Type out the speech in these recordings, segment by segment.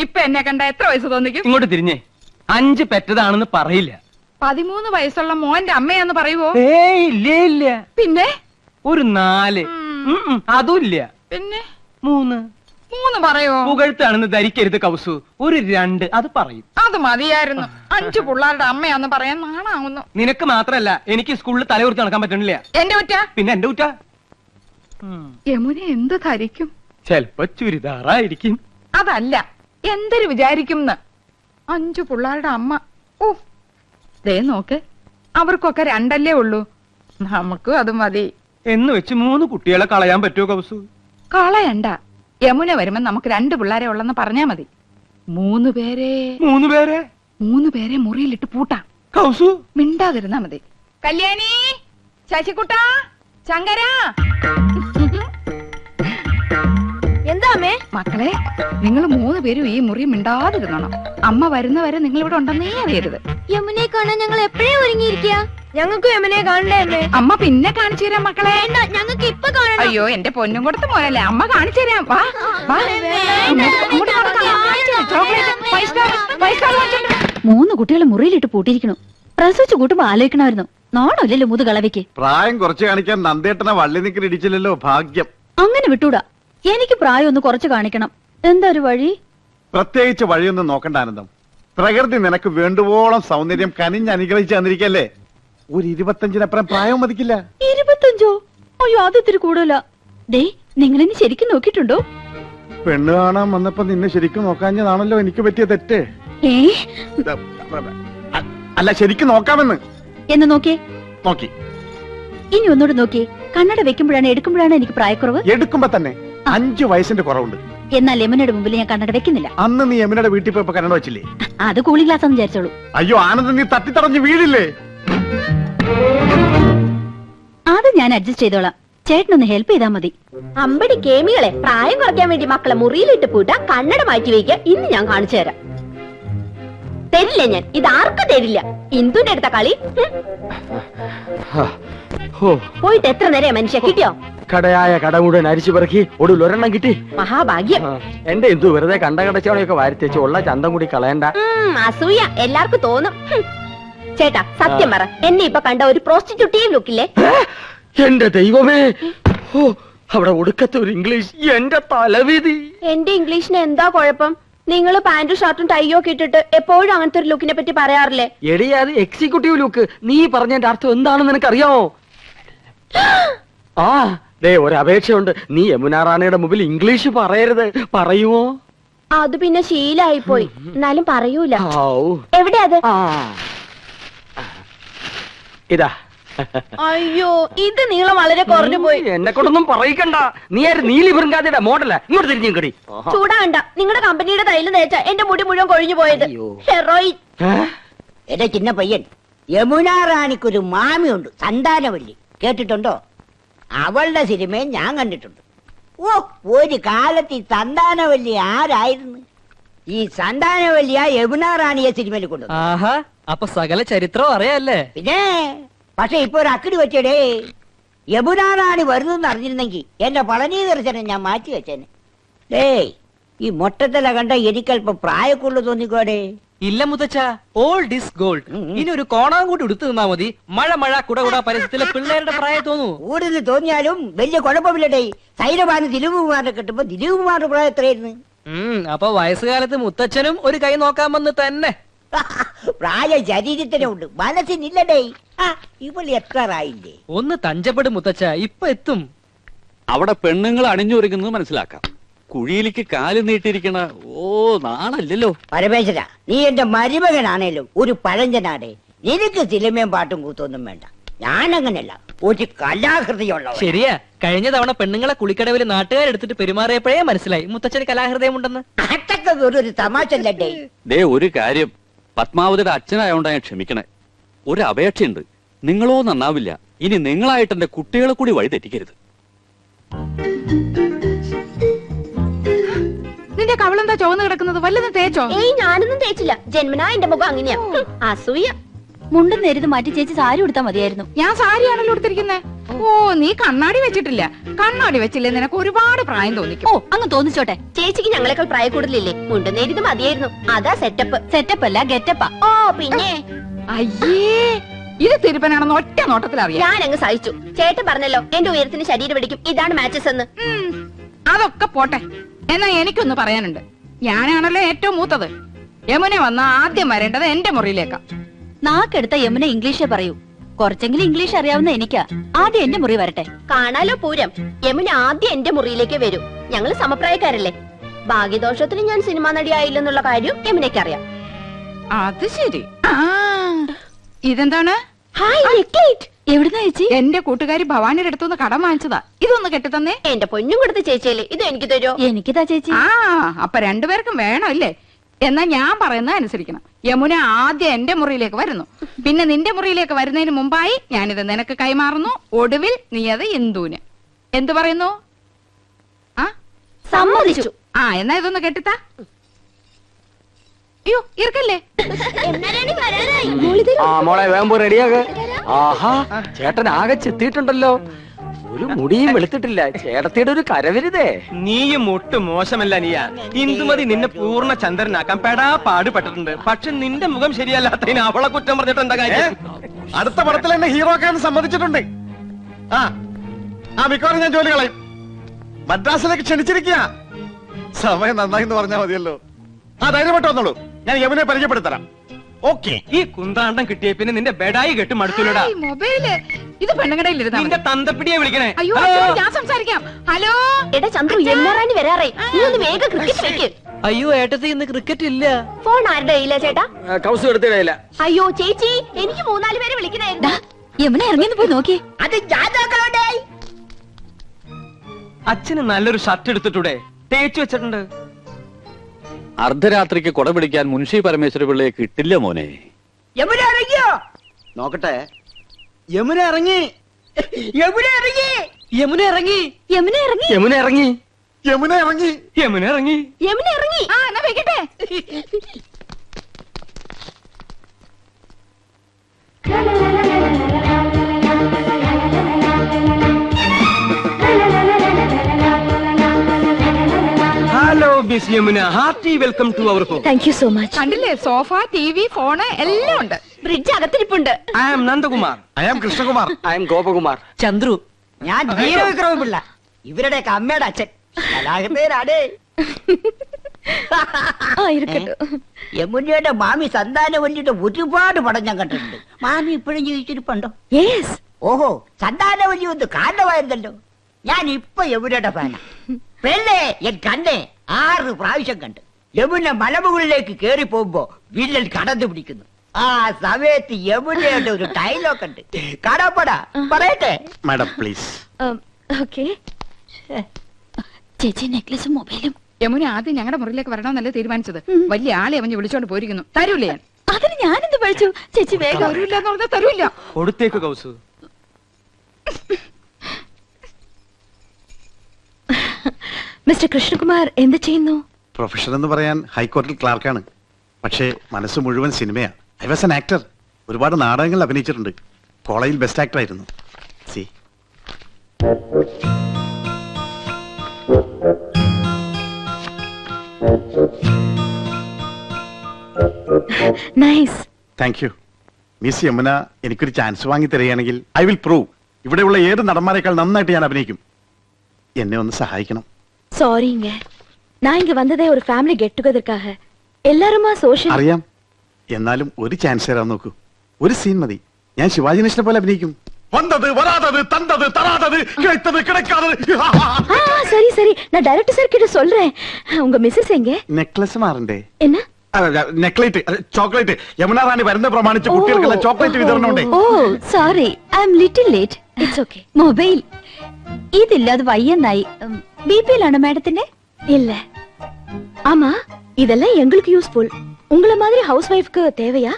ഇപ്പൊ എന്നെ കണ്ട എത്ര വയസ്സ് തോന്നിക്കും? ഇങ്ങോട്ട് തിരിഞ്ഞേ. 5 പെറ്റതാണെന്ന് പറയില്ല. 13 വയസ്സുള്ള മോന്റെ അമ്മയാന്ന് പറയുവോ? ഇല്ല. പിന്നെ ഒരു 4. അതും ഇല്ല. പിന്നെ 3 പറയോ? പുകഴ്ത്താണെന്ന് ധരിക്കരുത് കൗസു. ഒരു 2 അത് പറയും. അത് മതിയായിരുന്നു. 5 പിള്ളേരുടെ അമ്മയാന്ന് പറയാൻ നാണാവുന്നു. നിനക്ക് മാത്രല്ല, എനിക്ക് സ്കൂളിൽ തലകുറിച്ച് നടക്കാൻ പറ്റണില്ല. എന്റെ കുറ്റ? പിന്നെ എന്റെ കുറ്റ. യമുന എന്ത് ധരിക്കും? ചെലപ്പോ ചുരിദാറായിരിക്കും. അതല്ല, എന്തൊരു വിചാരിക്കും 5 പിള്ളേരുടെ അമ്മ. ഓ ദേ നോക്ക്, അവർക്കൊക്കെ 2 ഉള്ളൂ. നമുക്കും അത് മതി എന്ന് വെച്ച് 3 കുട്ടികളെ കളയാൻ പറ്റുമോ കൗസു? കളയണ്ട. യമുന വരുമ്പോ നമുക്ക് 2 പിള്ളേരെ ഉള്ളെന്ന് പറഞ്ഞാ മതി. 3 പേരെ മുറിയിലിട്ട് പൂട്ടാം. കൗസു മിണ്ടാതിരുന്നാ മതി. കല്യാണി, ശശികുട്ട, ശങ്കര. എന്താ അമ്മേ? മക്കളെ, നിങ്ങൾ 3 പേരും ഈ മുറി മിണ്ടാതിരുന്നോണം. അമ്മ വരുന്നവരെ നിങ്ങൾ ഇവിടെ ഉണ്ടെന്നേ അറിയരുത്. യമുനെ കാണാൻ ഞങ്ങൾ എപ്പോഴേ ഒരുങ്ങിയിരിക്കുക. ഞങ്ങൾക്ക് യമുനെ കാണണ്ടേ അമ്മേ? അമ്മ പിന്നെ കാണിച്ചു തരാം മക്കളെ. ഞങ്ങൾക്ക് ഇപ്പൊ കാണണം. അയ്യോ, എന്റെ പൊന്നും കൊടുത്ത് മോനല്ലേ, അമ്മ കാണിച്ചു തരാം. വാ വാ, അങ്ങോട്ട് നടക്കാം. ചോക്ലേറ്റ് 5 സ്റ്റാർ വാങ്ങിച്ചോണ്ട്. 3 കുട്ടികളെ മുറിയിലിട്ട് പൂട്ടിയിരിക്കണു. പ്രസവിച്ചു കൂട്ടുമ്പോ ആലോചിക്കണമായിരുന്നു. നാണല്ലോ മുതുകളവയ്ക്ക്. പ്രായം കുറച്ച് കാണിക്കാൻ നന്ദേട്ടനെ വള്ളി നിക്കൽ ഇടിച്ചില്ലല്ലോ, ഭാഗ്യം. അങ്ങനെ വിട്ടൂടാ. എനിക്ക് പ്രായം ഒന്ന് കുറച്ച് കാണിക്കണം. എന്താ ഒരു വഴി? പ്രത്യേകിച്ച് വഴിയൊന്നും നോക്കണ്ട ആനന്ദം. പ്രകൃതി നിനക്ക് വേണ്ടുവോളം സൗന്ദര്യം കനിഞ്ഞ് അനുഗ്രഹിച്ച് തന്നിരിക്കല്ലേ. ഒരു 25-നപ്പുറം പ്രായം മതിക്കില്ല. 25? അയ്യോ, അത് ഇത്തിരി കൂടുതലാ. ഡേ, നിങ്ങളെന്നെ ശരിക്കും നോക്കിയിട്ടുണ്ടോ? പെണ്ണ് കാണാൻ വന്നപ്പോ നിന്നെ ശരിക്കും നോക്കാഞ്ഞതാണല്ലോ എനിക്ക് പറ്റിയ തെറ്റ്. അല്ല, ശരിക്കും നോക്കാമെന്ന്. എന്ന് നോക്കിയേ. നോക്കി. ഇനി ഒന്നുകൂടെ നോക്കിയേ. കണ്ണട വെക്കുമ്പോഴാണ് എടുക്കുമ്പോഴാണ് എനിക്ക് പ്രായക്കുറവ്. എടുക്കുമ്പോ തന്നെ 5 വയസ്സിന്റെ കുറവുണ്ട്. എന്നാൽ യമുനയുടെ മുമ്പിൽ ഞാൻ കണ്ണട വെക്കുന്നില്ല. അന്ന് നീ യമുനയുടെ വീട്ടിൽ പോയപ്പോ കണ്ണട വെച്ചില്ലേ? അത് കൂളിംഗ് ഗ്ലാസ് എന്ന് വിചാരിച്ചോളൂ. അയ്യോ ആനന്ദം, നീ തട്ടിത്തടഞ്ഞ് വീഴില്ലേ? അത് ഞാൻ അഡ്ജസ്റ്റ് ചെയ്തോളാം. ചേട്ടനൊന്ന് ഹെൽപ്പ് ചെയ്താൽ മതി. അമ്പടി കേമികളെ, പ്രായം കുറയ്ക്കാൻ വേണ്ടി മക്കളെ മുറിയിലിട്ട് പൂട്ടാ, കണ്ണട മാറ്റി വയ്ക്കുക. ഇന്ന് ഞാൻ കാണിച്ചു തരാം. തരില്ല ഞാൻ, ഇത് ആർക്കും തരില്ല. ഇന്ദുന്റെ അടുത്ത കളി. പോയിട്ട് എത്ര നേരം മനുഷ്യ കിട്ടിയോ? കടയായ കട മുഴുവൻ അരിച്ചു പെറുക്കി ഒടുവിൽ ഒരെണ്ണം കിട്ടി. മഹാഭാഗ്യം. എന്റെ എന്തു വെറുതെ കണ്ട കടച്ചവണയൊക്കെ വാരിത്തേച്ച് ഉള്ള ചന്തം കൂടി കളയണ്ട. അസൂയ എല്ലാവർക്കും തോന്നും. ചേട്ടാ സത്യം പറ, എന്നെ ഇപ്പൊ കണ്ട ഒരു പ്രോസ്റ്റിറ്റ്യൂട്ടീവ് ലുക്കില്ലേ? എന്റെ ദൈവമേ, അവിടെ ഒടുക്കത്തെ ഒരു ഇംഗ്ലീഷ്. എന്റെ തലവിധി. എന്റെ ഇംഗ്ലീഷിന് എന്താ കുഴപ്പം? നിങ്ങൾ പാന്റും ഷർട്ടും ടൈയോ ഒക്കെ ഇട്ടിട്ട് എപ്പോഴും അങ്ങനത്തെ ഒരു ലുക്കിനെ പറ്റി പറയാറില്ലേ? എടിയാ, അത് എക്സിക്യൂട്ടീവ് ലുക്ക്. നീ പറഞ്ഞതിന്റെ അർത്ഥം എന്താണെന്ന് നിനക്കറിയാമോ? ആ ദേ, ഒരു അപേക്ഷയുണ്ട്. നീ യമുന റാണിയുടെ മുമ്പിൽ ഇംഗ്ലീഷ് പറയരുത്. പറയുമോ? അത് പിന്നെ ശീലായിപ്പോയി. എന്നാലും പറയൂല. എവിടെ അത്? ഇതാ. അയ്യോ, ഇത് നീളം വളരെ കുറഞ്ഞു പോയി. എന്നെ കൊണ്ടൊന്നും പറയിക്കണ്ട. നീ ആര്? നീലി ബൃങ്കാതിയുടെ മോഡല. ഇങ്ങോട്ട് തിരിഞ്ഞു കടി. ചൂടാണ്ട. നിങ്ങളുടെ കമ്പനിയുടെ തൈല് തേച്ച എന്റെ മുടി മുഴുവൻ കൊഴിഞ്ഞു പോയത്. ഹെറോയിൻ. എന്റെ ചിന്ന പയ്യൻ, യമുന റാണിക്കൊരു മാമിയുണ്ട്, സന്താനവല്ലി. കേട്ടിട്ടുണ്ടോ? അവളുടെ സിനിമയും ഞാൻ കണ്ടിട്ടുണ്ട്. ഓ, ഒരു കാലത്ത് ഈ സന്താനവല്ലി ആരായിരുന്നു? ഈ സന്താനവല്ലിയ യമുന റാണിയെ സിനിമയിൽ കൊണ്ടു. അപ്പൊ സകല ചരിത്രം അറിയാല്ലേ? പിന്നെ പക്ഷെ ഇപ്പൊ ഒരു അക്കടി വെച്ചടേ. യമുന റാണി വരുന്നെന്ന് അറിഞ്ഞിരുന്നെങ്കിൽ എന്റെ പളനി ദർശനം ഞാൻ മാറ്റി വെച്ചേനെ. ഡേയ്, ഈ മൊട്ടത്തല കണ്ട എനിക്കല്പം പ്രായക്കുള്ളു തോന്നിക്കോടെ. ഇല്ല മുത്തച്ഛ, ഓൾഡ് ഇസ് ഗോൾഡ്. ഇനി ഒരു കോണാൻ കൂടി എടുത്തു നിന്നാ മതി. മഴ മഴ കുടകുട പരിസരത്തിലെ പിള്ളേരുടെ പ്രായം തോന്നൂ. കൂടുതൽ തോന്നിയാലും വലിയ കുഴപ്പമില്ലടേ. സൈലബാന് ദിലീപ് കുമാറിനെ കിട്ടുമ്പോ ദിലീപ് കുമാറിന്റെ പ്രായം എത്രയായിരുന്നു? അപ്പൊ വയസ്സുകാലത്ത് മുത്തച്ഛനും ഒരു കൈ നോക്കാമെന്ന് തന്നെ. പ്രായ ശരീരത്തിനുണ്ട്, മനസ്സിനില്ലടേ. ഇവള് എത്രറായില്ലേ? ഒന്ന് തഞ്ചപ്പെടും മുത്തച്ഛ, ഇപ്പൊ എത്തും. അവിടെ പെണ്ണുങ്ങൾ അണിഞ്ഞൊരുങ്ങുന്നത് മനസ്സിലാക്കാം. കുഴിയിലേക്ക് കാല് നീട്ടിയിരിക്കണ നാണല്ലോ. പരമേശ്വര, നീ എന്റെ മരുമകനാണേലും ഒരു പഴഞ്ചനാടേ. നിനക്ക് സിനിമയും പാട്ടും കൂത്തൊന്നും വേണ്ട. ഞാനങ്ങനല്ല, ഒരു കലാഹൃദയുള്ള. ശരിയാ, കഴിഞ്ഞ തവണ പെണ്ണുങ്ങളെ കുളിക്കടവിൽ നാട്ടുകാരെടുത്തിട്ട് പെരുമാറിയപ്പോഴേ മനസ്സിലായി മുത്തച്ഛന് കലാഹൃദയം ഉണ്ടെന്ന്. അതൊക്കെ ഒരു തമാശല്ലേ. ദേ, ഒരു കാര്യം, പത്മാവതിയുടെ അച്ഛനായോണ്ടാ ഞാൻ ക്ഷമിക്കണേ. ഒരു അപേക്ഷയുണ്ട്. നിങ്ങളോ നന്നാവില്ല. ഇനി നിങ്ങളായിട്ട് എന്റെ കുട്ടികളെ കൂടി വഴി തെറ്റിക്കരുത്. നിന്റെ കവളെന്താ ചുവന്ന് കിടക്കുന്നത്? വല്ലതും തേച്ചോ? ഏയ്, ഞാനൊന്നും തേച്ചില്ല. ജന്മനാ എന്റെ മുഖം അങ്ങനെയാ. അസൂയ. മുണ്ടും നേരിത് മാറ്റി ചേച്ചി സാരി ഉടുത്താ മതിയായിരുന്നു. ഞാൻ സാരിയാണല്ലോ ഉടുത്തിരിക്കുന്നത്. ഓ നീ കണ്ണാടി വെച്ചിട്ടില്ല. കണ്ണാടി വെച്ചില്ലേ നിനക്ക് ഒരുപാട് പ്രായം തോന്നിക്കും. ഓ അങ്ങ് തോന്നിച്ചോട്ടെ. ചേച്ചിക്ക് ഞങ്ങളെക്കാൾ പ്രായ കൂടുതലില്ലേ? മുണ്ടുന്നേരിത് മതിയായിരുന്നു. അതാ സെറ്റപ്പ്. സെറ്റപ്പ് അല്ല ഗെറ്റപ്പാ. ഓ പിന്നെ അയ്യേ, ഇത് തിരുപ്പനാണെന്ന് ഒറ്റ നോട്ടത്തിൽ അറിയാം. ഞാൻ അങ്ങ് സഹിച്ചു. ചേട്ടൻ പറഞ്ഞല്ലോ എന്റെ ഉയരത്തിന് ശരീരം പിടിക്കും, ഇതാണ് മാച്ചസ് എന്ന്. അതൊക്കെ പോട്ടെ. എന്നാ എനിക്കൊന്ന് പറയാനുണ്ട്. ഞാനാണല്ലോ ഏറ്റവും മൂത്തത്. യമുന വന്ന ആദ്യം വരേണ്ടത് എന്റെ മുറിയിലേക്കാ. നാക്കെടുത്ത യമുന ഇംഗ്ലീഷേ പറയൂ. കുറച്ചെങ്കിലും ഇംഗ്ലീഷ് അറിയാവുന്ന എനിക്കാ. ആദ്യം എന്റെ മുറി വരട്ടെ. കാണാലോ പൂരം. യമുന ആദ്യം എന്റെ മുറിയിലേക്ക് വരൂ. ഞങ്ങള് സമപ്രായക്കാരല്ലേ. ഭാഗ്യദോഷത്തിന് ഞാൻ സിനിമാ നടിയായില്ലെന്നുള്ള കാര്യം യമുനയ്ക്ക് അറിയാം. അത് ശരി. ആ ഇതെന്താണ്? എവിടുന്ന ചേച്ചി? എന്റെ കൂട്ടുകാരി ഭവാനിയുടെ അടുത്തുനിന്ന് കടം വാങ്ങിച്ചതാ. ഇതൊന്ന് കെട്ടിത്തന്നേ. എന്റെ പൊന്നും കൊടുത്ത ചേച്ചിയല്ലേ, ഇത് എനിക്ക് തരുമോ? എനിക്കിതാ ചേച്ചി. ആ അപ്പൊ രണ്ടുപേർക്കും വേണം അല്ലേ? എന്നാ ഞാൻ പറയുന്നത് അനുസരിക്കണം. യമുന ആദ്യം എന്റെ മുറിയിലേക്ക് വരുന്നു, പിന്നെ നിന്റെ മുറിയിലേക്ക് വരുന്നതിന് മുമ്പായി ഞാനിത് നിനക്ക് കൈമാറുന്നു. ഒടുവിൽ നീ അത് ഇന്ദുവിന്. എന്തു പറയുന്നു? ആ സമ്മതിച്ചു. ആ എന്നാ ഇതൊന്ന് കെട്ടിത്താ. അയ്യോ ഇറക്കല്ലേ. ആ മോളെ വേമ്പോ റെഡിയാക. ആഹാ, ചേട്ടൻ ആകെ ചെത്തിയിട്ടുണ്ടല്ലോ. ഒരു മുടിയും വെളുത്തിട്ടില്ല. ചേട്ടത്തിയുടെ ഒരു കരവരുതേ. നീയും ഒട്ടും മോശമല്ല നീയ. ഇന്ദുമതി നിന്നെ പൂർണ്ണ ചന്ദ്രനാക്കാൻ പെടാ പാടുപെട്ടിട്ടുണ്ട്. പക്ഷെ നിന്റെ മുഖം ശരിയല്ലാത്തതിന് അവളെ കുറ്റം പറഞ്ഞിട്ട് എന്താ കാര്യം? അടുത്ത പടത്തിൽ എന്നെ ഹീറോ ആക്കാൻ സമ്മതിച്ചിട്ടുണ്ട്. മിക്കവാറും ഞാൻ ജോലി കളയും. മദ്രാസിലേക്ക് ക്ഷണിച്ചിരിക്കുക. സമയം നന്നായി എന്ന് പറഞ്ഞാൽ മതിയല്ലോ. ധൈര്യമായിട്ട് വന്നോളൂ, ഞാൻ യമുനെ പരിചയപ്പെടുത്തരാം. ഓക്കെ. ഈ കുന്താണ്ടം കിട്ടിയ പിന്നെ നിന്റെ ബെഡായി കെട്ട് മടുത്തുള്ളടാ. മൊബൈല് ഇത് പെണ്ണുകടയിലിരുന്ന നിന്റെ തന്തപ്പിടിയെ വിളിക്കണേ. അയ്യോ ഞാൻ സംസാരിക്കാം. ഹലോ എടാ ചന്ദ്രു, യമുനാറാണി വരാറേ. നീ ഒന്ന് വേഗം ക്രിക്കറ്റ് വെക്ക്. അയ്യോ ഏട്ടത്തി ഇന്ന് ക്രിക്കറ്റ് ഇല്ല. ഫോൺ ആരുടെ കയ്യിലാ ചേട്ടാ? കൗസ് എടുത്തിടയില്ല. അയ്യോ ചേച്ചി, എനിക്ക് 3-4 പേരെ വിളിക്കണായിരുന്നു. യമുന ഇറങ്ങിന്ന് പോയി നോക്കി. അത് ഞാൻ നോക്കണോണ്ടേ. അച്ഛന് നല്ലൊരു ഷർട്ട് എടുത്തിട്ടൂടെ? തേച്ചു വെച്ചിട്ടുണ്ട്. അർദ്ധരാത്രിക്ക് കൊട പിടിക്കാൻ മുൻഷി പരമേശ്വര പിള്ളയെ കിട്ടില്ല മോനെ. യമുന ഇറങ്ങിയോ? നോക്കട്ടെ. യമുന ഇറങ്ങി. യമുന ഇറങ്ങി. യമുന ഇറങ്ങി. യമുന ഇറങ്ങി. യമുന ഇറങ്ങി. യമുന ഇറങ്ങി. യമുന ഇറങ്ങി. യമുന ഇറങ്ങി. ആ എന്നാ വെക്കട്ടെ. Hello miss Yamuna, hearty welcome to our home. Thank you so much. കണ്ടില്ലേ, സോഫ, ടിവി, ഫോണ് എല്ലാം ഉണ്ട്. ബ്രിഡ്ജ് അകത്തിരിപ്പുണ്ട്. I am Nandakumar. I am Krishnakumar. I am Gopakumar. Chandru. ഞാൻ വീരവിക്രമ പിള്ള, ഇവരുടെയൊക്കെ അമ്മയുടെ അച്ഛൻ. കലാകൃതേരാടേ. യമുനയുടെ മാമി സന്താനവല്ലിയുടെ ഒരുപാട് പടം ഞാൻ കണ്ടിട്ടുണ്ട്. മാമി ഇപ്പോഴും ജീവിച്ചിരിപ്പുണ്ടോ? യെസ്. ഓഹോ, സന്താനവല്ലി ഒന്ന് കാരണമായിരുന്നല്ലോ. ഞാൻ ഇപ്പൊ യമുനയുടെ ഫാന. പെണ്ണേ എൻ കണ്ണെ 6 പ്രാവശ്യം കണ്ട്. യമുന മലമുകളിലേക്ക് കേറി പോകുമ്പോ വില്ലൻ കടന്നു പിടിക്കുന്നു. ആ സമയത്ത് യമുനയുടെ ഒരു ഡയലോഗ് ഉണ്ട്. കടപ്പടാ പറയട്ടെ. Madam please. ഓക്കേ. ചേച്ചി നെക്ലസും മൊബൈലും. യമുന ആദ്യം ഞങ്ങളുടെ മുറിയിലേക്ക് വരണമെന്നല്ലേ തീരുമാനിച്ചത്. വലിയ ആളെ അവഞ്ഞ് വിളിച്ചോണ്ട് പോയിരിക്കുന്നു. തരൂല്ലേ ഞാൻ? അതിന് ഞാനെന്ത് പഠിച്ചു? ചേച്ചി വേഗം. തരൂല്ല എന്ന് പറഞ്ഞാൽ തരൂല്ല. കൊടുത്തേക്ക് കൗസു. മിസ്റ്റർ കൃഷ്ണകുമാർ എന്ത് ചെയ്യുന്നു? പ്രൊഫഷൻ എന്ന് പറയാൻ ഹൈക്കോടതിയിൽ ക്ലാർക്കാണ്. പക്ഷേ മനസ്സ് മുഴുവൻ സിനിമയാ. I was an actor. ഒരുപാട് നാടകങ്ങൾ അഭിനയിച്ചിട്ടുണ്ട്. കോളേജിൽ ബെസ്റ്റ് ആക്ടർ ആയിരുന്നു. See nice. Thank you. Miss Yamuna എനിക്കൊരു ചാൻസ് വാങ്ങി തരികയാണെങ്കിൽ ഐ വിൽ പ്രൂവ് ഇവിടെയുള്ള ഏത് നടന്മാരെക്കാൾ നന്നായിട്ട് ഞാൻ അഭിനയിക്കും. എന്നെ ഒന്ന് സഹായിക്കണം. சாரிங்க, நான் இங்க வந்ததே ஒரு ஃபேமிலி கெட் டுகெதர்க்காக. எல்லாருமா சோஷியல். അറിയാം. എന്നാലും ഒരു ചാൻസ് തരാൻ നോക്കൂ. ഒരു സീൻ മതി. ഞാൻ ശിവാജി ഗണേശനെ പോലെ അഭിനയിക്കും. വന്നത് വരാതത് തന്തത് തരാതത് കിടത്തത് കിടക്കാതത്. சரி சரி, நான் டைரக்டர் சார் கிட்ட சொல்றேன். உங்க மிஸ்ஸஸ் எங்க? നെക്ലസ് മാറണ്ടേ? என்ன? നെക്ലേറ്റ് ചോക്ലേറ്റ്. യമുന റാണി വരുന്ന പ്രമാണിച്ച് കുട്ടികൾക്കുള്ള ചോക്ലേറ്റ് വിതരണമുണ്ട്. Oh sorry, I am little late. It's okay. Mobile ഇതില്ലാതെ വയ്യെന്നായി. பிபிஎல் மேடத்தினே இல்ல. ஆமா, இதெல்லாம் எங்களுக்கு யூஸ்ஃபுல். உங்கள மாதிரி ஹவுஸ் வைஃப்க்கு தேவையா?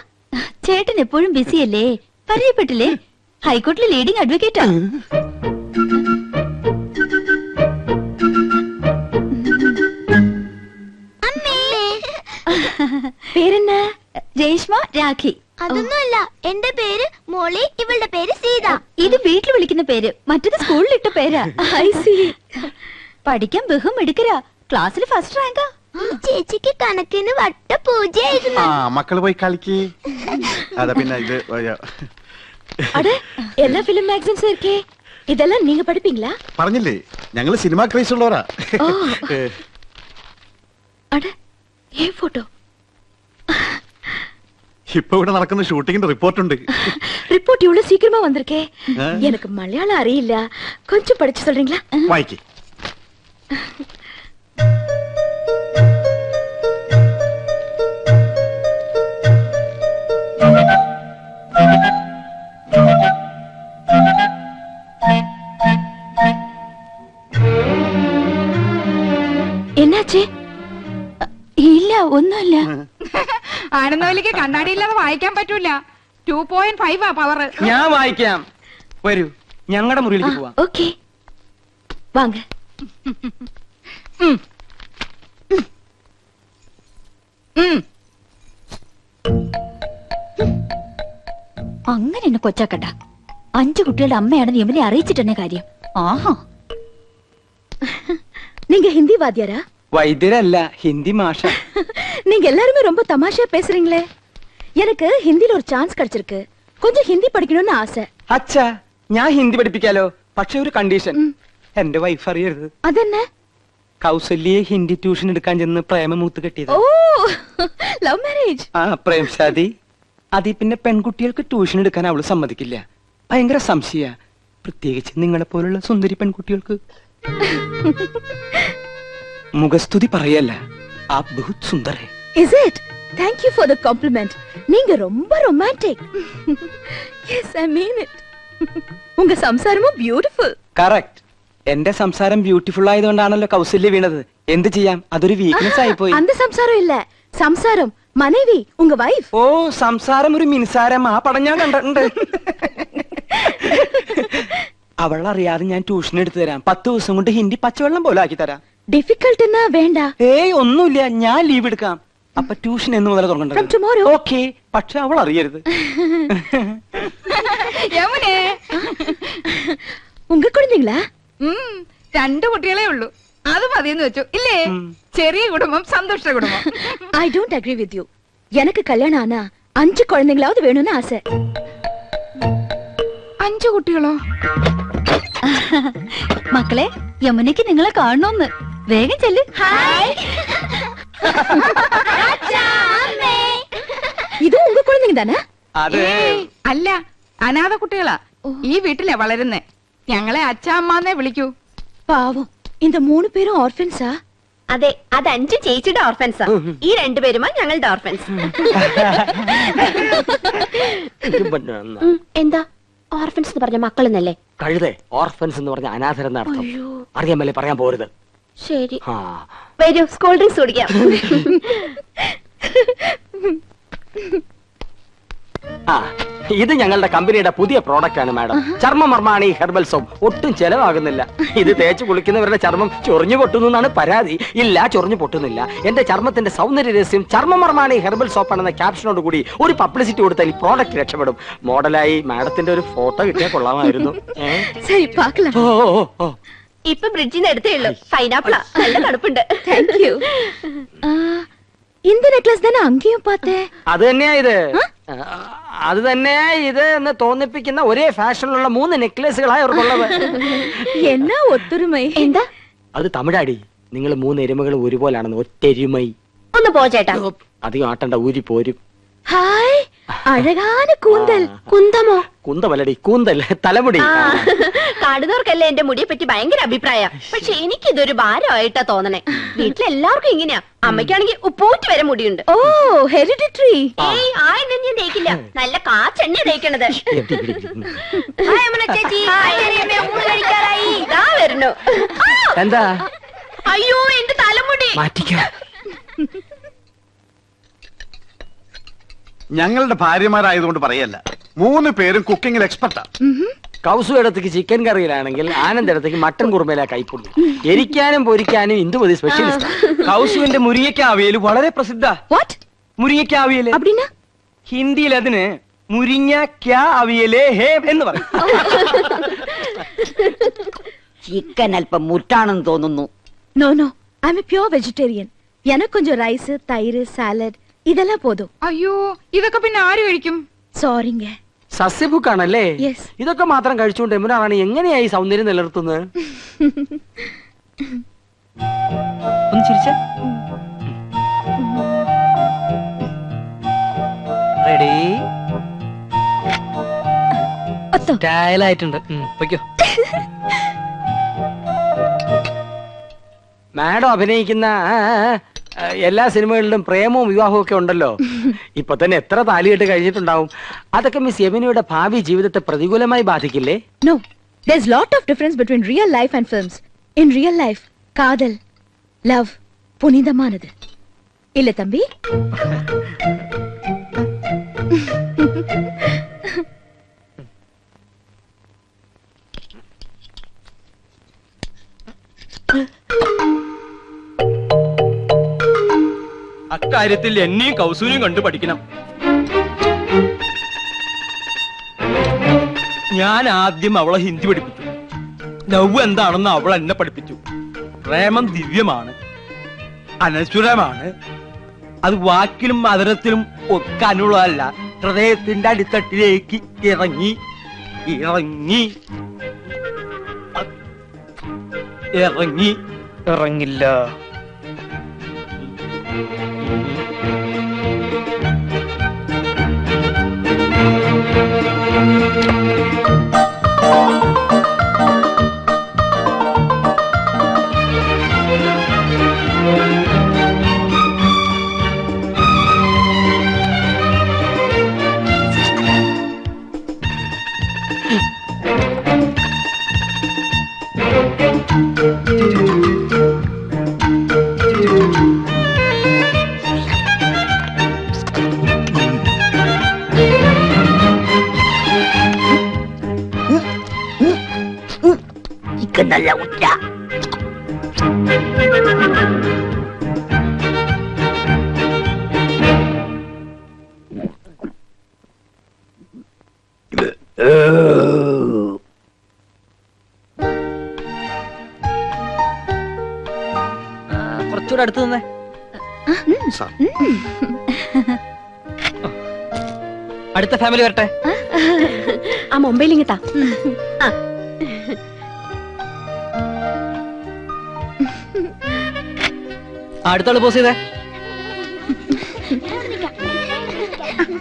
ചേട്ടൻ എപ്പോഴും ബിസി അല്ലേ? പരിചയപ്പെട്ടില്ലേ? ഹൈക്കോടതിയിലെ ലീഡിംഗ് അഡ്വക്കേറ്റാ. പേരെന്നാ? രേഷ്മ, രാഖി. അതൊന്നുമല്ല, എന്റെ പേര് മോളി, ഇവളുടെ പേര് സീത. ഇത് വീട്ടിൽ വിളിക്കുന്ന പേര്, മറ്റത് സ്കൂളിലിട്ട പേരാ. I C. പഠിക്കാൻ ബഹും എടുക്കരാ, ക്ലാസ്സിൽ ഫസ്റ്റ് റാങ്കാ. ചേച്ചിക്ക് കണക്കിന് വട്ട പൂജയായിരുന്നു. ആ മക്കള് പോയി കളിക്ക്. അതാ പിന്നെ ഇത് அட எல்லா ஃபிலிம் மேகசின்ஸ் இருக்கே, இதெல்லாம் நீங்க படிப்பீங்களா? പറഞ്ഞില്ലേ ഞങ്ങള് സിനിമ ക്രൈസ് ഉള്ളവരാ. ஓ. அட ஏ போட்டோ. ഇപ്പൊ ഇവിടെ നടക്കുന്ന ഷൂട്ടിങ്ങിന്റെ റിപ്പോർട്ടുണ്ട്. ரிப்போர்ட் இவ்வளவு சீக்கிரமா வந்திருக்கே. ஆ? எனக்கு மலையாளம் அறியில்ல, கொஞ்சம் படிச்சு சொல்றீங்களா? വായിക്കേ. என்னாச்சு? இல்ல ஒண்ணும் இல்ல. ആനന്ദവല്ലിക്ക് കണ്ണാടിയില്ലാതെ വായിക്കാൻ പറ്റൂല. 2.5 പവർ. ഞാൻ വായിക്കാം. വരൂ, ഞങ്ങളുടെ മുറിയിലേക്ക് പോവാം. ஓகே வாங்க. അങ്ങനെ എന്നെ കൊച്ചാക്കട്ട. 5 കുട്ടികളുടെ അമ്മയാണെന്ന് യമുനെ അറിയിച്ചിട്ടെന്നെ കാര്യം. ആഹാ. நீங்க ஹிந்தி வாத்தியாரா? വൈദ്യരല്ല, ഹിന്ദി മാഷ. நீங்க எல்லாருமே ரொம்ப தமாஷா பேசுறீங்களே. எனக்கு ஹிந்தில ஒரு சான்ஸ் கிடைச்சிருக்கு. கொஞ்சம் ஹிந்தி படிக்கணும்னு ஆசை. അച്ഛാ, ഞാൻ ഹിന്ദി പഠിപ്പിക്കാലോ. പക്ഷെ ഒരു കണ്ടീഷൻ, എന്റെ വൈഫ് അറിയരുത്. അതെന്നെ? കൗസല്യെ ഹിന്ദി ട്യൂഷൻ എടുക്കാൻ ചെന്ന് പ്രേമമൂത്ത് കെട്ടിയത്. ഓ, ലവ് മാരേജ്. ആ പ്രേം ശാദി. അതി പിന്നെ പെൺകുട്ടികൾക്ക് ട്യൂഷൻ എടുക്കാൻ അവള് സമ്മതിക്കില്ല. ഭയങ്കര സംശയ, പ്രത്യേകിച്ച് നിങ്ങളെ പോലുള്ള സുന്ദരി പെൺകുട്ടികൾക്ക്. മുഖസ്തുതി പറയല്ല, ആ ബഹുത് സുന്ദർ ഹൈ. Is it? Thank you for the compliment. நீங்க ரொம்ப romantic. Yes, I mean it. உங்க സംസാരமும் beautiful. കറക്റ്റ്. എന്റെ സംസാരം ബ്യൂട്ടിഫുൾ ആയതുകൊണ്ടാണല്ലോ കൗസല്യ വീണത്. എന്ത് ചെയ്യാം, അതൊരു വീക്ക്നെസ് ആയിപ്പോയി. அந்த സംസാരം ഇല്ല, സംസാരം മനേവി, ഉങ്ക വൈഫ്. ഓ, സംസാരം ഒരു മിനിസാരം. ആ പടം ഞാൻ കണ്ടിട്ടുണ്ട്. അവളറിയാതെ ഞാൻ ട്യൂഷൻ എടുത്തു തരാം. 10 ദിവസം കൊണ്ട് ഹിന്ദി പച്ചവെള്ളം പോലെ ആക്കി തരാം. ഡിഫിക്കൽട്ട് എന്നാ വേണ്ട. ഏയ് ഒന്നുമില്ല, ഞാൻ ലീവ് എടുക്കാം. അപ്പൊ ട്യൂഷൻ എന്ന് മുതൽ From തുടങ്ങണ്ടത്. tomorrow. ഓക്കെ, പക്ഷെ അവൾ അറിയരുത്. യമുനെ, ഉങ്ക കുഴந்தைங்களா? 2 കുട്ടികളെ ഉള്ളൂ. അത് മതിയെന്ന് വെച്ചു ഇല്ലേ? ചെറിയ കുടുംബം, സന്തുഷ്ട കുടുംബം. I don't agree with you. எனக்கு கல்யாணம் ஆனா 5 குழந்தைங்களாவது வேணும்னு ஆசை. 5 കുട്ടികളോ? മക്കളെ, യമുനയ്ക്ക് നിങ്ങളെ കാണണമെന്ന്. വേഗം ചെല്ല്. ഇത് ഉങ്ക കുഴந்தைங்க தானே? അത് ഏയ്, അല്ല, അനാഥ കുട്ടികളാ. ഈ വീട്ടിലെ വളരുന്നേ. ഞങ്ങളെ അച്ഛാമ്മന്നേ വിളിക്കൂ. പാവം, இந்த 3 പേരും ഓർഫൻസാ? അതെ, അത് 5 ചേച്ചിയുടെ ഓർഫൻസാ. ഈ 2 പേരുമാ ഞങ്ങളുടെ ഓർഫൻസ്. എന്താ ഓർഫൻസ് എന്ന് പറഞ്ഞ മക്കളെന്നല്ലേ? കഴുതേ, ഓർഫൻസ് എന്ന് പറഞ്ഞ അനാഥരെന്ന അർത്ഥം. അറിയാമല്ലേ, പറയാൻ പോരുത്. ശരി, ആ, വരൂ, സ്കൂൾ ഡ്രിങ്ക്സ് കുടിക്കാം. ആ, ഇത് ഞങ്ങളുടെ കമ്പനിയുടെ പുതിയ പ്രോഡക്റ്റ് ആണ് മാഡം. ചർമ്മമർമാണി herbal soap. ഒട്ടും ചെലവാകുന്നില്ല. ഇത് തേച്ച് കുളിക്കുന്നവരുടെ ചർമ്മം ചൊറിഞ്ഞു പൊട്ടുന്നു എന്നാണ് പരാതി. ഇല്ല, ചൊറിഞ്ഞു പൊട്ടുന്നില്ല. എന്റെ ചർമ്മത്തിന്റെ സൗന്ദര്യ രഹസ്യം ചർമ്മമർമാണി ഹെർബൽ സോപ്പ് ആണെന്ന ക്യാപ്ഷനോട് കൂടി ഒരു പബ്ലിസിറ്റി കൊടുത്താൽ ഈ പ്രോഡക്റ്റ് രക്ഷപ്പെടും. മോഡലായി മാഡത്തിന്റെ ഒരു ഫോട്ടോ കിട്ടിയാൽ കൊള്ളാമായിരുന്നു. ശരി, പാക്കലാം. ഓ ഓ, ഓ. ഇപ്പൊ ബ്രിഡ്ജിന്ന് എടുത്തേ ഉള്ളൂ. പൈനാപ്പിളാ, നല്ല തണുപ്പുണ്ട്. Thank you. இந்த நெக்லஸ் தானே அங்கேயும் பார்த்தேன். അത് തന്നെയാ ഇത്. അത് തന്നെയാ ഇത് എന്ന് തോന്നിപ്പിക്കുന്ന ഒരേ ഫാഷനിലുള്ള 3 നെക്ലേസുകളായി അവർക്കുള്ളത്. എന്നാ ഒത്തൊരുമൈ. എന്താ? അത് തമിഴാടി. നിങ്ങൾ 3 എരുമകൾ ഒരുപോലാണെന്ന്. ഒറ്റെരുമൈ. ഒന്ന് പോ ചേട്ടാ. അധികം ആട്ടണ്ട, ഊരി പോരും. ഹായ്, അഴകാന കൂന്തൽ. കുന്തമോ? കുന്തമല്ലടി, കൂന്തൽ, തലമുടി. കാണുന്നവർക്കല്ലേ എന്റെ മുടിയെ പറ്റി ഭയങ്കര അഭിപ്രായം. പക്ഷെ എനിക്ക് ഇതൊരു ഭാരമായിട്ടാ തോന്നണേ. വീട്ടിലെല്ലാവർക്കും ഇങ്ങനെയാ. അമ്മയ്ക്കാണെങ്കിൽ ഉപ്പൂറ്റി വരെ മുടിയുണ്ട്. ഓ, ഹെറിഡിറ്ററി. ഏയ്, ആ എണ്ണ ഞാൻ തേക്കില്ല. നല്ല കാച്ചെണ്ണ തേക്കണത്. ചേച്ചി, കഴിക്കാറായി. ഇതാ വരുന്നു. എന്താ? അയ്യോ, എന്റെ തലമുടി. മാറ്റിക്കോ. ഞങ്ങളുടെ ഭാര്യമാരായതുകൊണ്ട് പറയല്ല, 3 പേരും കുക്കിങ്ങിൽ എക്സ്പെർട്ടാ. കൗസു ഇടത്തേക്ക് ചിക്കൻ കറിയിലാണെങ്കിൽ ആനന്ദ് ഇടത്തേക്ക് മട്ടൻ കുറുമയിലാ കൈപ്പുള്ളി. എരിക്കാനും പൊരിക്കാനും ഇന്ദുമതി സ്പെഷ്യലിസ്റ്റ്. കൗസുവിന്റെ മുരിങ്ങയ്ക്ക അവിയൽ വളരെ പ്രസിദ്ധ. വാട്ട്? മുരിങ്ങയ്ക്ക അവിയൽ அப்படினா? ഹിന്ദിയിൽ അതിന് മുരിങ്ങ ക്യാ അവിയലേ ഹേ എന്ന് പറയും. ചിക്കൻ അല്പം മുറ്റാണെന്ന് തോന്നുന്നു. நோ நோ ஐ அம் பியூர் வெஜிடேரியன். எனக்கு கொஞ்சம் ரைஸ் தயிர் சாலഡ് இதெல்லாம் போதும். അയ്യോ ഇതൊക്കെ പിന്നെ ആര് കഴിക്കും? சாரிங்க. സസ്യഭുക്കാണല്ലേ? Yes. ഇതൊക്കെ മാത്രം കഴിച്ചുകൊണ്ട് യമുന റാണി എങ്ങനെയായി സൗന്ദര്യം നിലനിർത്തുന്നത്? ഒന്ന് ചിരിച്ച റെഡി ഒത്തോ. സ്റ്റൈലായിട്ടുണ്ട്. പൊയ്ക്കോ. മാഡം അഭിനയിക്കുന്ന എല്ലാ സിനിമകളിലും പ്രേമവും വിവാഹവും ഒക്കെ ഉണ്ടല്ലോ. ഇപ്പൊ തന്നെ എത്ര താലികെട്ട് കഴിഞ്ഞിട്ടുണ്ടാവും. അതൊക്കെ മിസ് യമുനയുടെ ഭാവി ജീവിതത്തെ പ്രതികൂലമായി ബാധിക്കില്ലേ? No, there's lot of difference between real life and films. In real life, காதல், love, புனிதமானது. இல்ல தம்பி? അക്കാര്യത്തിൽ എന്നെയും കൗസൂരിയും കണ്ടു പഠിക്കണം. ഞാൻ ആദ്യം അവളെ ഹിന്ദി പഠിപ്പിച്ചു. ലവ് എന്താണെന്ന് അവൾ എന്നെ പഠിപ്പിച്ചു. പ്രേമം ദിവ്യമാണ്, അനശ്വരമാണ്. അത് വാക്കിലും മധുരത്തിലും ഒക്കാനുള്ളതല്ല, ഹൃദയത്തിന്റെ അടിത്തട്ടിലേക്ക് ഇറങ്ങി ഇറങ്ങി ഇറങ്ങി ഇറങ്ങില്ല. ചിക്കൻ നല്ല ഉറ്റ. കുറച്ചുകൂടെ അടുത്ത് നിന്നേ. സാർ അടുത്ത ഫാമിലി വരട്ടെ. ആ മൊബൈൽ ഇങ്ങത്താ. അടുത്ത ആള് പോസ് ചെയ്തേ.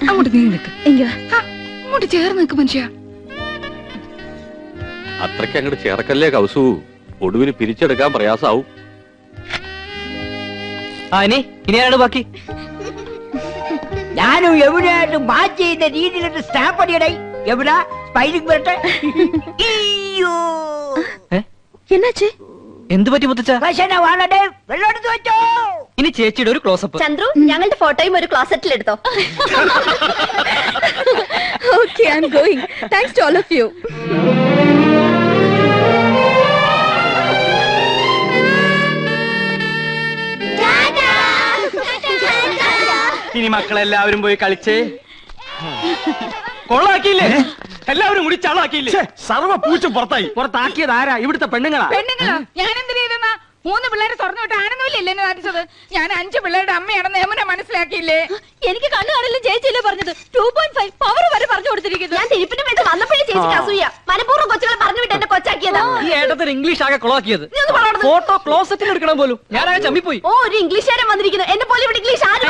അങ്ങോട്ട് നീ നിൽക്ക്. ഇങ്ങ അങ്ങോട്ട് ചേർന്ന് നിൽക്ക് മനുഷ്യ. അത്രയ്ക്ക് അങ്ങോട്ട് ചേർക്കല്ലേ കൗസു, ഒടുവിന് പിരിച്ചെടുക്കാൻ പ്രയാസാവും. ഇനി ആരാണ് ബാക്കി? ഞാനും യമുനയായിട്ട് മാച്ച് ചെയ്യുന്ന രീതിയിലൊരു സ്റ്റാമ്പ് അടിയടേ. യമുന സ്പൈലിംഗ് വരട്ടെ. അയ്യോ എன்னாச்சு? എന്ത് പറ്റി മുത്തച്ഛ? വാണടേ വെള്ളമെടുത്ത് വെച്ചോ. ഇനി ചേച്ചിയുടെ ഒരു ക്ലോസപ്പ്. ചന്ദ്രു, ഞങ്ങളുടെ ഫോട്ടോയും ഒരു ക്ലോസറ്റിൽ എടുത്തോ. Okay, I am going. Thanks to all of you. ഇനി മക്കളെല്ലാവരും പോയി കളിച്ചേ. കൊള്ളാക്കിയില്ലേ? എല്ലാവരും കൂടി ചളാക്കിയില്ലേ? സർവ്വ പൂച്ചും പുറത്തായി. പുറത്താക്കിയത് ആരാ? ഇവിടുത്തെ പെണ്ണുങ്ങളാ. പെണ്ണുങ്ങളോ? ഞാൻ എന്തിനു ചെയ്തെന്നാ? 3 പിള്ളേരെ സ്വർണ്ണം വിട്ട് ആണെന്നില്ലേ എന്നെ നാട്ടിച്ചത്? ഞാൻ 5 പിള്ളേരുടെ അമ്മയാണെന്ന് യമുന മനസ്സിലാക്കിയില്ലേ? എനിക്ക് കണ്ണു കാണില്ല, ചേച്ചിയല്ലേ പറഞ്ഞത്. 2.5 പവർ വരെ പറഞ്ഞു കൊടുത്തിരിക്കുന്നു. ഞാൻ തിരുപ്പിന്റെ വെച്ച് വന്നപ്പോഴേ ചേച്ചിക്ക് അസൂയ. മനഃപൂർവ്വം കൊച്ചുകളെ പറഞ്ഞു വിട്ട് എന്നെ കൊച്ചാക്കിയതാ. ഈ ഏട്ടത്തിന് ഇംഗ്ലീഷ് ആകെ കൊളാക്കിയത്. ഫോട്ടോ ക്ലോസറ്റിൽ എടുക്കണം പോലും. ഞാനാകെ ചമ്മിപ്പോയി. ഓ, ഒരു ഇംഗ്ലീഷുകാരൻ വന്നിരിക്കുന്നു. എന്നെ പോലെ ഇവിടെ ഇംഗ്ലീഷ് ആര്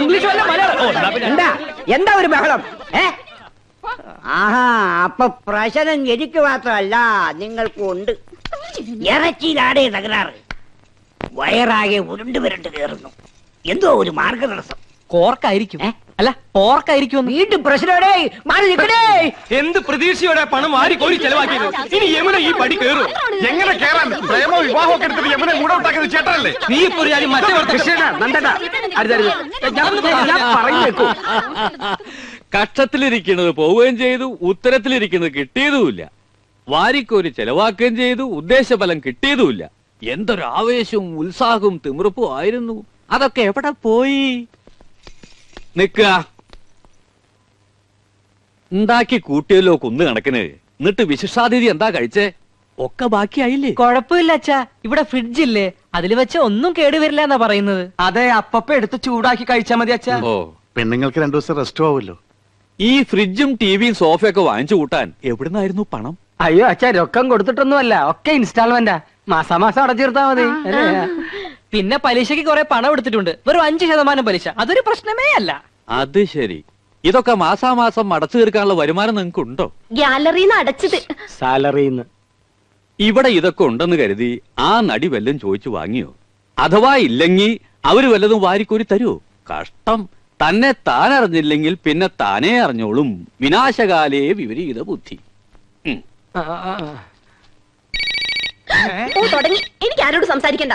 ഇംഗ്ലീഷ് വല്ല മലയാളം. എന്താ ഒരു ബഹളം? ആഹാ, അപ്പൊ പ്രശ്നം എനിക്ക് മാത്രമല്ല നിങ്ങൾക്കും ഉണ്ട്. ഇറച്ചിയിലാടേ തകരാറ്. വയറാകെ ഉരുണ്ട് വിരണ്ട് കയറുന്നു. എന്തോ ഒരു മാർഗതടസ്സം. കോർക്കായിരിക്കും. അല്ല, പോർക്കായിരിക്കും. വീണ്ടും പ്രശ്നമേ. മാറി നിൽക്കണേ. എന്ത് പ്രതീക്ഷയോടെ പണം വാരി കോരി ചെലവാക്കിയത്? ഇനി യമുന ഈ പടി കയറും. എങ്ങനെ കേറാൻ? പ്രേമ വിവാഹം ഒക്കെ എടുത്തിട്ട് യമുനെ കൂടെ ഉണ്ടാക്കുന്നത് ചേട്ടനല്ലേ? നീ ഇപ്പൊ ഒരു കാര്യം മറ്റേ കക്ഷത്തിലിരിക്കുന്നത് പോവുകയും ചെയ്തു, ഉത്തരത്തിലിരിക്കുന്നത് കിട്ടിയതുമില്ല. വാരിക്കോരി ചെലവാക്കുകയും ചെയ്തു, ഉദ്ദേശഫലം കിട്ടിയതുമില്ല. എന്തൊരു ആവേശവും ഉത്സാഹവും തിമിർപ്പും ആയിരുന്നു. അതൊക്കെ എവിടെ പോയി? നിക്ക ഉണ്ടാക്കി കൂട്ടിയല്ലോ കുന്നു കണക്കിന്. എന്നിട്ട് വിശിഷ്ടാതിഥി എന്താ കഴിച്ചേ? ഒക്കെ ബാക്കിയായില്ലേ? കൊഴപ്പില്ല അച്ഛാ, ഇവിടെ ഫ്രിഡ്ജ് ഇല്ലേ, അതിൽ വെച്ച ഒന്നും കേടുവരില്ല എന്നാ പറയുന്നത്. അതെ, അപ്പപ്പ എടുത്ത് ചൂടാക്കി കഴിച്ചാ മതി അച്ഛാ. ഓ, പെണ്ണുങ്ങൾക്ക് 2 ദിവസം റെസ്റ്റ് ആവുമല്ലോ. ഈ ഫ്രിഡ്ജും ടിവിയും സോഫയൊക്കെ വാങ്ങിച്ചു കൂട്ടാൻ എവിടുന്നായിരുന്നു പണം? അയ്യോ അച്ഛാ, രൊക്കം കൊടുത്തിട്ടൊന്നുമല്ല, ഒക്കെ ഇൻസ്റ്റാൾമെന്റാ. മാസാമാസം അടച്ചിരുത്താ മതി അല്ലേ? പിന്നെ പലിശക്ക് കുറെ പണം എടുത്തിട്ടുണ്ട്, വെറും 5% പലിശ. അതൊരു പ്രശ്നമേ അല്ല. അത് ശരി. ഇതൊക്കെ മാസാമാസം അടച്ചു തീർക്കാനുള്ള വരുമാനം നിങ്ങൾക്ക് ഉണ്ടോ? ഗ്യാലറിന്ന് അടച്ചത്. സാലറിന്ന്. ഇവിടെ ഇതൊക്കെ ഉണ്ടെന്ന് കരുതി ആ നടി വല്ലതും ചോദിച്ചു വാങ്ങിയോ? അഥവാ ഇല്ലെങ്കിൽ അവര് വല്ലതും വാരിക്കോരി തരുമോ? കഷ്ടം. തന്നെ താൻ അറിഞ്ഞില്ലെങ്കിൽ പിന്നെ താനേ അറിഞ്ഞോളും. വിനാശകാലേ വിപരീത ബുദ്ധി. ഓ തുടങ്ങി. എനിക്ക് ആരോട് സംസാരിക്കണ്ട.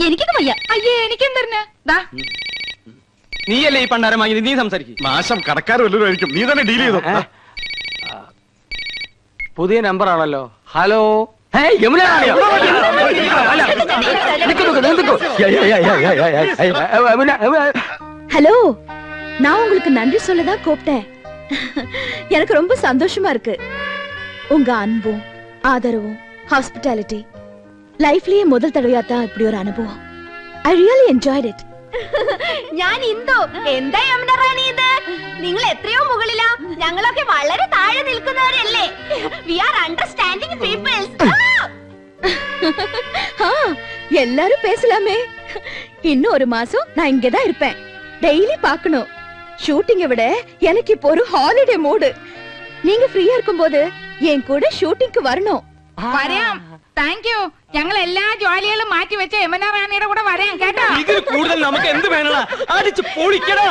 എനിക്കൊന്നും വയ്യ. അയ്യേ എനിക്കും തരുന്ന ദാ നീയല്ലേ ഈ പണ്ടാരം വാങ്ങിയത്, നീ സംസാരിക്കും. നാശം കടക്കാർ വല്ലതും ആയിരിക്കും. നീ തന്നെ ഡീൽ ചെയ്തോ. പുതിയ നമ്പർ ആണല്ലോ. ഹലോ. യമുന റാണിയോ? അല്ല, നിക്ക് നിക്ക് നിക്ക്. ஹலோ, நான் உங்களுக்கு நன்றி சொல்லதான் கூப்பிட்டேன். எனக்கு ரொம்ப சந்தோஷமா இருக்கு. உங்க அன்பும் ஆதரவும் ஹாஸ்பிட்டாலிட்டி ലൈഫിലെ മുതൽ തടവിയാത്ത இப்படி ഒരു അനുഭവം. I really enjoyed it. ഞാൻ ഇന്ദു. എന്താ യമുന റാണി ഇത്? നിങ്ങൾ എത്രയോ മുകളിലാ, ഞങ്ങളൊക്കെ വളരെ താഴെ നിൽക്കുന്നവരല്ലേ. We are understanding peoples. எல்லாரும் பேசலாமே. இன்னும் ஒரு மாசம் நான் இங்கதான் இருப்பேன். டெய்லி பார்க்கணும். ஷூட்டிங்கை விட எனக்கு இப்போ ஒரு ஹாலிடே மூடு. நீங்க ஃப்ரீயா இருக்கும்போது என் கூட ഷൂട്ടിംഗ് வரணும். വരാം. Thank you. ഞങ്ങൾ എല്ലാ ജോലികളും മാറ്റി വെച്ച യമുന റാണിയുടെ കൂടെ വരാം കേട്ടോ. ഇതിൽ കൂടുതൽ നമുക്ക് എന്ത് വേണടാ? അടിച്ച് പൊളിക്കടാ.